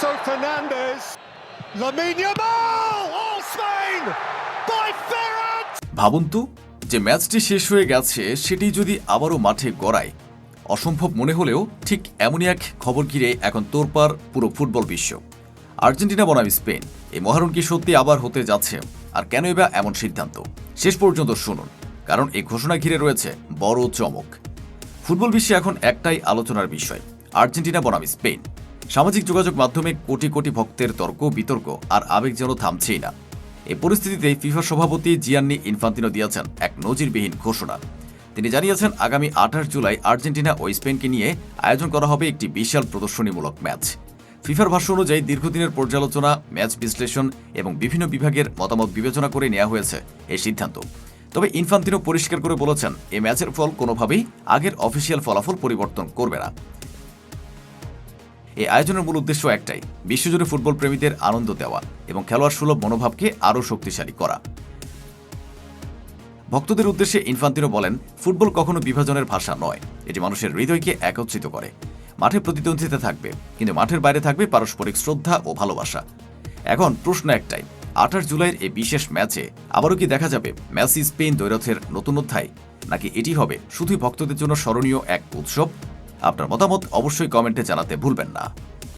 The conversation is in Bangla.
Enzo Fernandez. Lamine Yamal. Oh, Spain by Ferran. ভাবুন তো, যে ম্যাচটি শেষ হয়ে গেছে সেটি যদি আবারও মাঠে গড়ায়, অসম্ভব মনে হলেও ঠিক এমনই এক খবর ঘিরে এখন তোড়পাড় পুরো ফুটবল বিশ্ব। আর্জেন্টিনা বনাম স্পেন, এই মহারণ কি সত্যি আবার হতে যাচ্ছে? আর কেনই বা এমন সিদ্ধান্ত? শেষ পর্যন্ত শুনুন, কারণ এই ঘোষণা ঘিরে রয়েছে বড় চমক। ফুটবল বিশ্বে এখন একটাই আলোচনার বিষয়, আর্জেন্টিনা বনাম স্পেন। সামাজিক যোগাযোগ মাধ্যমে কোটি কোটি ভক্তের তর্ক বিতর্ক আর আবেগ যেন থামছেই না। এই পরিস্থিতিতে ফিফা সভাপতি জিয়ান্নি ইনফান্তিনো দিয়েছেন এক নজিরবিহীন ঘোষণা। তিনি জানিয়েছেন আগামী 28 জুলাই আর্জেন্টিনা ও স্পেনকে নিয়ে আয়োজন করা হবে একটি বিশাল প্রদর্শনীমূলক ম্যাচ। ফিফার ভাষ্য অনুযায়ী দীর্ঘদিনের পর্যালোচনা, ম্যাচ বিশ্লেষণ এবং বিভিন্ন বিভাগের মতামত বিবেচনা করে নেওয়া হয়েছে এই সিদ্ধান্ত। তবে ইনফান্তিনো পরিষ্কার করে বলেছেন, এই ম্যাচের ফল কোনোভাবেই আগের অফিসিয়াল ফলাফল পরিবর্তন করবে না। এই আয়োজনের মূল উদ্দেশ্য একটাই, বিশ্বজুড়ে ফুটবল প্রেমীদের আনন্দ দেওয়া এবং খেলোয়াড় সুলভ মনোভাবকে আরও শক্তিশালী করা। ভক্তদের উদ্দেশ্যে ইনফান্তিনো বলেন, ফুটবল কখনো বিভাজনের ভাষা নয়, এটি মানুষের হৃদয়কে একত্রিত করে। মাঠে প্রতিদ্বন্দ্বিতা থাকবে, কিন্তু মাঠের বাইরে থাকবে পারস্পরিক শ্রদ্ধা ও ভালোবাসা। এখন প্রশ্ন একটাই, 28 জুলাইয়ের এই বিশেষ ম্যাচে আবারও কি দেখা যাবে মেসি স্পেন দ্বৈরথের নতুন অধ্যায়, নাকি এটি হবে শুধুই ভক্তদের জন্য স্মরণীয় এক উৎসব? আপনার মতামত অবশ্যই কমেন্টে জানাতে ভুলবেন না।